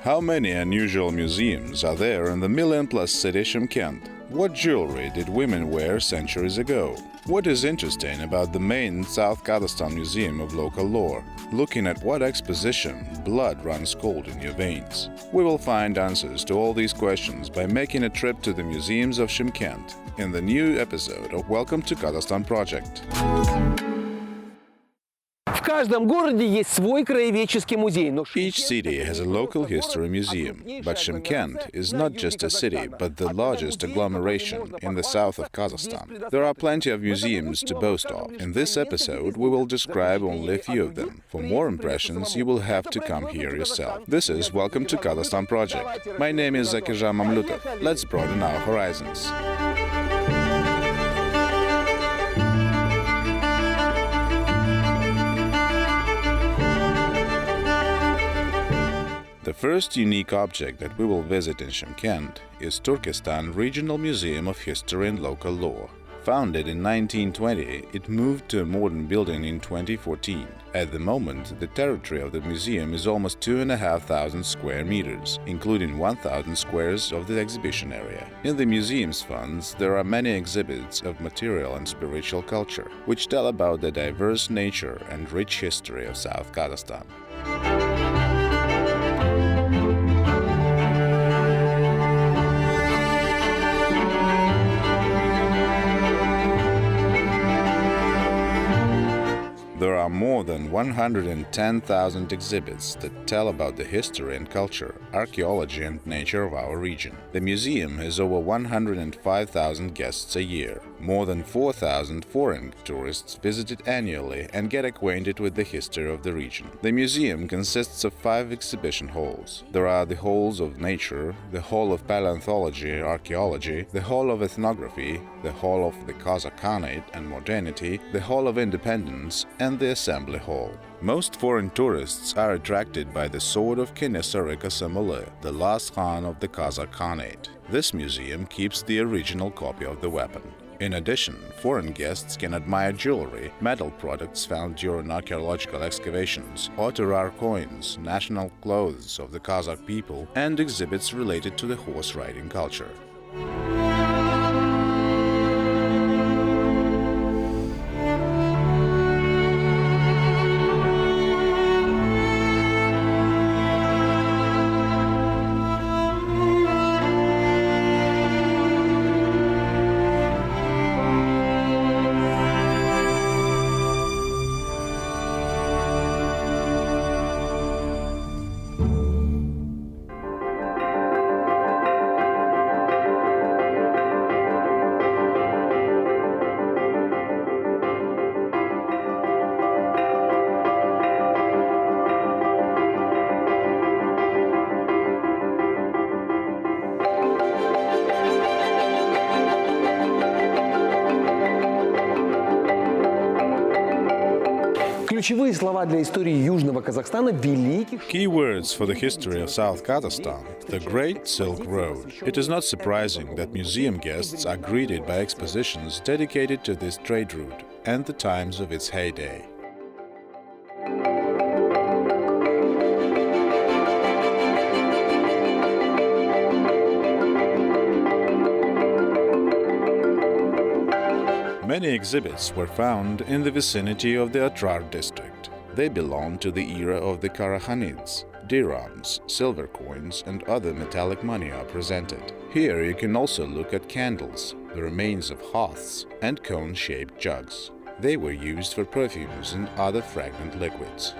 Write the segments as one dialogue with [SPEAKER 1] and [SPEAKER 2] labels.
[SPEAKER 1] How many unusual museums are there in the million-plus city Shymkent? What jewelry did women wear centuries ago? What is interesting about the main South Kazakhstan Museum of Local Lore? Looking at what exposition, blood runs cold in your veins. We will find answers to all these questions by making a trip to the museums of Shymkent in the new episode of Welcome to Kazakhstan Project.
[SPEAKER 2] В каждом городе есть свой краеведческий музей.
[SPEAKER 1] Each city has a local history museum, but Shymkent is not just a city, but the largest agglomeration in the south of Kazakhstan. There are plenty of museums to boast of. In this episode, we will describe only a few of them. For more impressions, you will have to come here yourself. This is Welcome to Kazakhstan Project. My name is Zakirjan Mamlutov. Let's broaden our horizons. The first unique object that we will visit in Shymkent is Turkestan Regional Museum of History and Local Lore. Founded in 1920, it moved to a modern building in 2014. At the moment, the territory of the museum is almost 2,500 square meters, including 1,000 squares of the exhibition area. In the museum's funds, there are many exhibits of material and spiritual culture, which tell about the diverse nature and rich history of South Kazakhstan. There are more than 110,000 exhibits that tell about the history and culture, archaeology and nature of our region. The museum has over 105,000 guests a year. More than 4,000 foreign tourists visit it annually and get acquainted with the history of the region. The museum consists of 5 exhibition halls. There are the halls of nature, the hall of paleontology, archaeology, the hall of ethnography, the hall of the Qazaq Khanate and modernity, the hall of independence, and the assembly hall. Most foreign tourists are attracted by the sword of Kenesare Kasamule, the last Khan of the Qazaq Khanate. This museum keeps the original copy of the weapon. In addition, foreign guests can admire jewelry, metal products found during archaeological excavations, Oturar coins, national clothes of the Kazakh people, and exhibits related to the horse riding culture.
[SPEAKER 2] Ключевые слова для истории Южного Казахстана великих.
[SPEAKER 1] Key words for the history of South Kazakhstan: the Great Silk Road. It is not surprising that museum guests are greeted by expositions dedicated to this trade route and the times of its heyday. Many exhibits were found in the vicinity of the Otrar district. They belong to the era of the Karakhanids. Dirhams, silver coins, and other metallic money are presented. Here you can also look at candles, the remains of hearths, and cone-shaped jugs. They were used for perfumes and other fragrant liquids.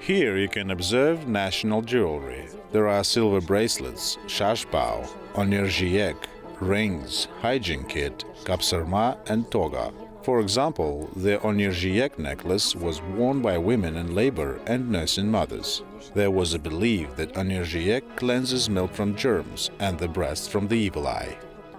[SPEAKER 1] Here you can observe national jewelry. There are silver bracelets, shashbao, onerjiyek, rings, hygiene kit, kapsarma and toga. For example, the onirjiek necklace was worn by women in labor and nursing mothers. There was a belief that onirjiek cleanses milk from germs and the breast from the evil eye.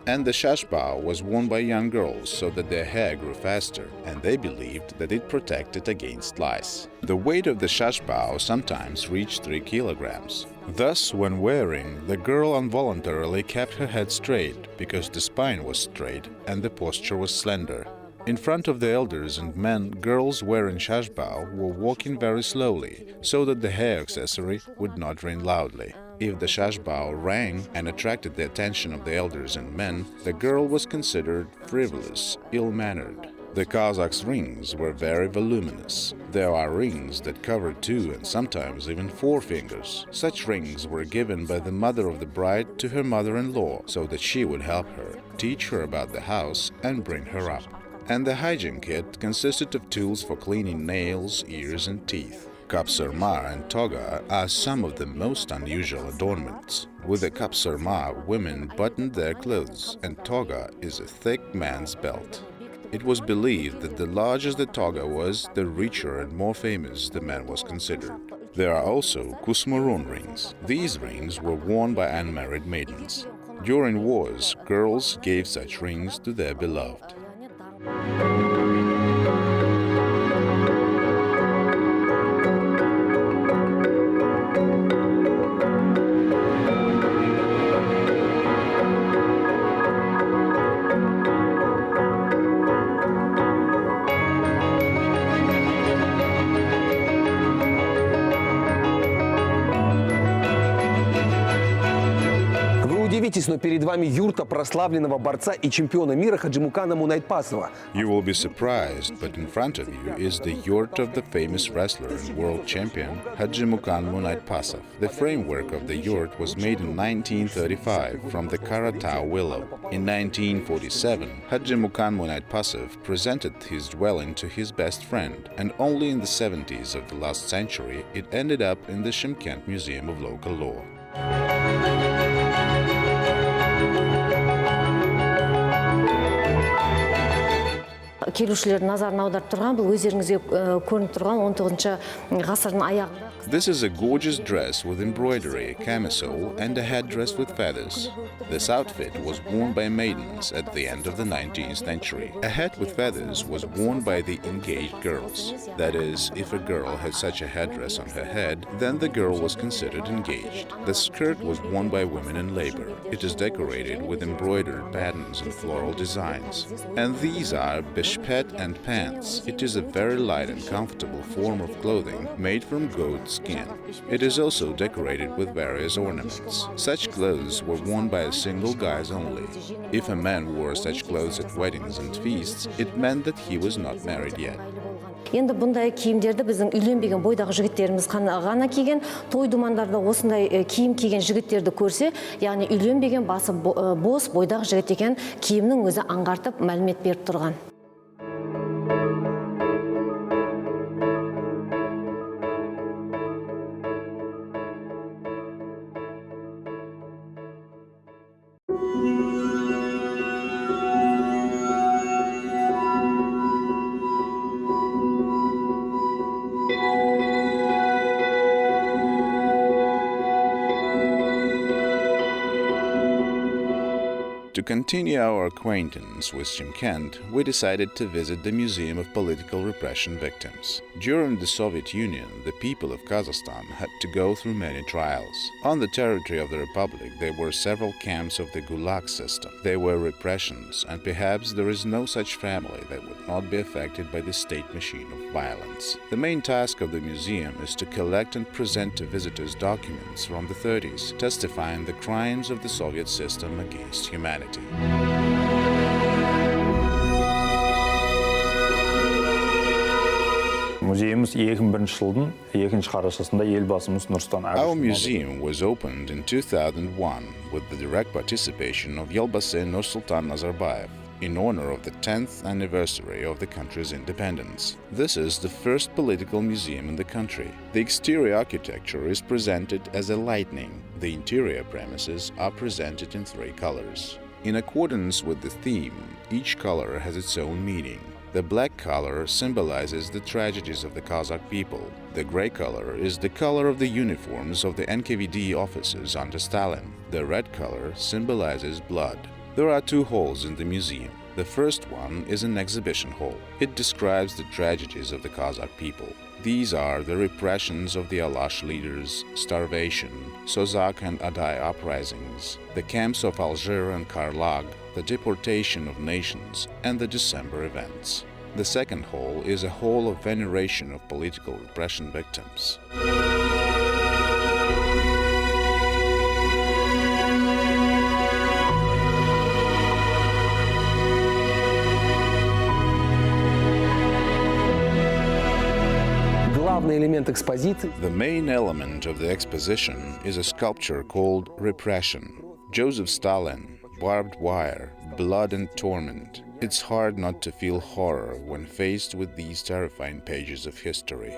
[SPEAKER 1] And the shashbao was worn by young girls so that their hair grew faster, and they believed that it protected against lice. The weight of the shashbao sometimes reached 3 kilograms. Thus, when wearing, the girl involuntarily kept her head straight because the spine was straight and the posture was slender. In front of the elders and men, girls wearing shashbao were walking very slowly so that the hair accessory would not ring loudly. If the shashbao rang and attracted the attention of the elders and men, the girl was considered frivolous, ill-mannered. The Kazakhs' rings were very voluminous. There are rings that cover 2 and sometimes even 4 fingers. Such rings were given by the mother of the bride to her mother-in-law so that she would help her, teach her about the house and bring her up. And the hygiene kit consisted of tools for cleaning nails, ears and teeth. Kapsarma and toga are some of the most unusual adornments. With the kapsarma, women buttoned their clothes, and toga is a thick man's belt. It was believed that the larger the toga was, the richer and more famous the man was considered. There are also kusmurun rings. These rings were worn by unmarried maidens. During wars, girls gave such rings to their beloved.
[SPEAKER 2] Но перед вами юрта прославленного борца и чемпиона мира Хаджимукана Мунайтпасова.
[SPEAKER 1] You will be surprised, but in front of you is the yurt of the famous wrestler and world champion Hajimukan Munaitpasov. The framework of the yurt was made in 1935 from the Karatau willow. In 1947, Hajimukan Munaitpasov presented his dwelling to his best friend, and only in the 70s of the last century it ended up in the Shymkent Museum of Local Law.
[SPEAKER 3] Келушілердің назарын аударып тұрған, бұл өздеріңізге көрініп тұрған 19 ғасырдың аяғында.
[SPEAKER 1] This is a gorgeous dress with embroidery, camisole, and a headdress with feathers. This outfit was worn by maidens at the end of the 19th century. A hat with feathers was worn by the engaged girls. That is, if a girl had such a headdress on her head, then the girl was considered engaged. The skirt was worn by women in labor. It is decorated with embroidered patterns and floral designs. And these are bishpet and pants. It is a very light and comfortable form of clothing made from goat skin. It is also decorated with various ornaments. Such clothes were worn by a single guy only. If a man wore such clothes at weddings and feasts, it meant that he was not married yet.
[SPEAKER 3] Енді бұндай киімдерді біздің үйленбеген бойдағы жігіттеріміз ғана киген, той думандарда осындай киім киген жігіттерді көрсе, яғни үйленбеген басы бос бойдағы жігіт екен киімнің өзі аңғартып мәлімет беріп тұрған.
[SPEAKER 1] To continue our acquaintance with Shymkent, we decided to visit the Museum of Political Repression Victims. During the Soviet Union, the people of Kazakhstan had to go through many trials. On the territory of the Republic, there were several camps of the Gulag system. There were repressions, and perhaps there is no such family that would not be affected by the state machine of violence. The main task of the museum is to collect and present to visitors documents from the 30s, testifying the crimes of the Soviet system against humanity. Our museum was opened in 2001 with the direct participation of Елбасы Nursultan Nazarbayev in honor of the 10th anniversary of the country's independence. This is the first political museum in the country. The exterior architecture is presented as a lightning. The interior premises are presented in 3 colors. In accordance with the theme, each color has its own meaning. The black color symbolizes the tragedies of the Kazakh people. The gray color is the color of the uniforms of the NKVD officers under Stalin. The red color symbolizes blood. There are two halls in the museum. The first one is an exhibition hall. It describes the tragedies of the Kazakh people. These are the repressions of the Alash leaders, starvation, Sozak and Aday uprisings, the camps of Alger and Karlag, the deportation of nations, and the December events. The second hall is a hall of veneration of political repression victims.
[SPEAKER 2] Главный элемент экспозиции.
[SPEAKER 1] The main element of the exposition is a sculpture called repression. Joseph Stalin, barbed wire, blood and torment. It's hard not to feel horror when faced with these terrifying pages of history.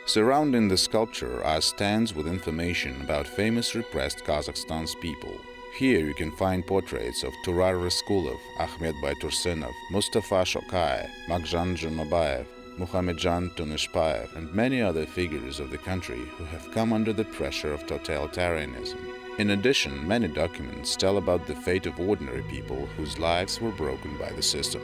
[SPEAKER 1] Surrounding the sculpture are stands with information about famous repressed Kazakhstan's people. Here you can find portraits of Turar Raskulov, Ahmed Baytursenov, Mustafa Shokai, Makjan Jumabayev, Muhammadjan Tunishpayev, and many other figures of the country who have come under the pressure of totalitarianism. In addition, many documents tell about the fate of ordinary people whose lives were broken by the system.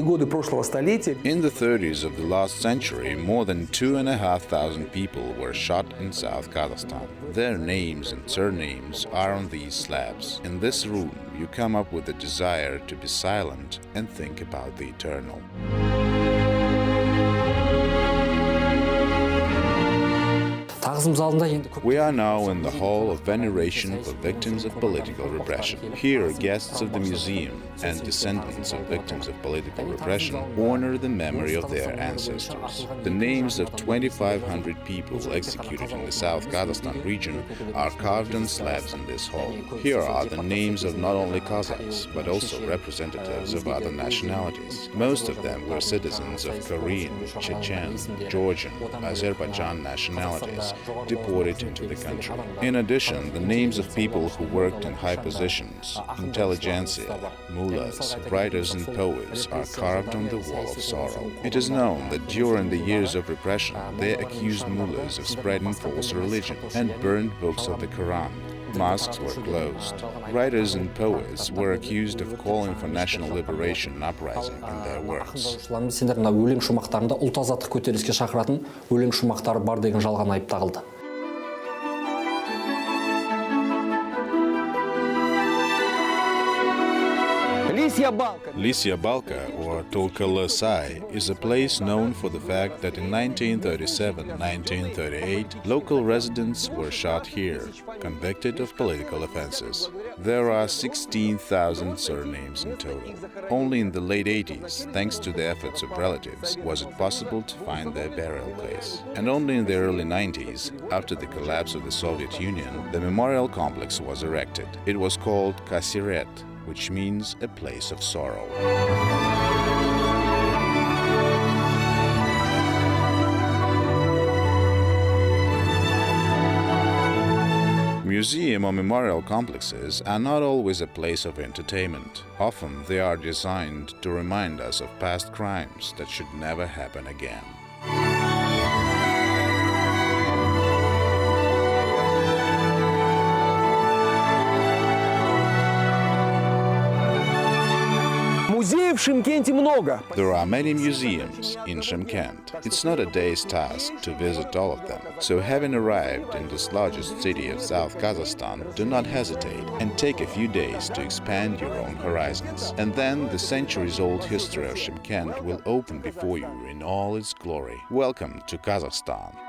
[SPEAKER 2] годы прошлого столетия.
[SPEAKER 1] In the 30s of the last century, more than 2,500 people were shot in South Kazakhstan. Their names and surnames are on these slabs. In this room, you come up with the desire to be silent and think about the eternal. We are now in the Hall of Veneration for Victims of Political Repression. Here, guests of the museum and descendants of victims of political repression honor the memory of their ancestors. The names of 2,500 people executed in the South Kazakhstan region are carved on slabs in this hall. Here are the names of not only Kazakhs, but also representatives of other nationalities. Most of them were citizens of Korean, Chechen, Georgian, Azerbaijan nationalities, deported into the country. In addition, the names of people who worked in high positions, intelligentsia, mullahs, writers and poets are carved on the wall of sorrow. It is known that during the years of repression, they accused mullahs of spreading false religion and burned books of the Quran. Mosques were closed. Writers and poets were accused of calling for national liberation and uprising in their works.
[SPEAKER 4] Сендер мына өлең шумақтарында ұлт азаттық көтеріліске шақыратын өлең шумақтары бар деген жалған айып тағылды.
[SPEAKER 1] Lisya Balka, or Tolkala Sai, is a place known for the fact that in 1937-1938, local residents were shot here, convicted of political offenses. There are 16,000 surnames in total. Only in the late 80s, thanks to the efforts of relatives, was it possible to find their burial place. And only in the early 90s, after the collapse of the Soviet Union, the memorial complex was erected. It was called Kasiret, which means a place of sorrow. Museum or memorial complexes are not always a place of entertainment. Often they are designed to remind us of past crimes that should never happen again.
[SPEAKER 2] Музеев в Шымкенте много.
[SPEAKER 1] There are many museums in Shymkent. It's not a day's task to visit all of them. So having arrived in this largest city of South Kazakhstan, do not hesitate and take a few days to expand your own horizons. And then the centuries-old history of Shymkent will open before you in all its glory. Welcome to Kazakhstan.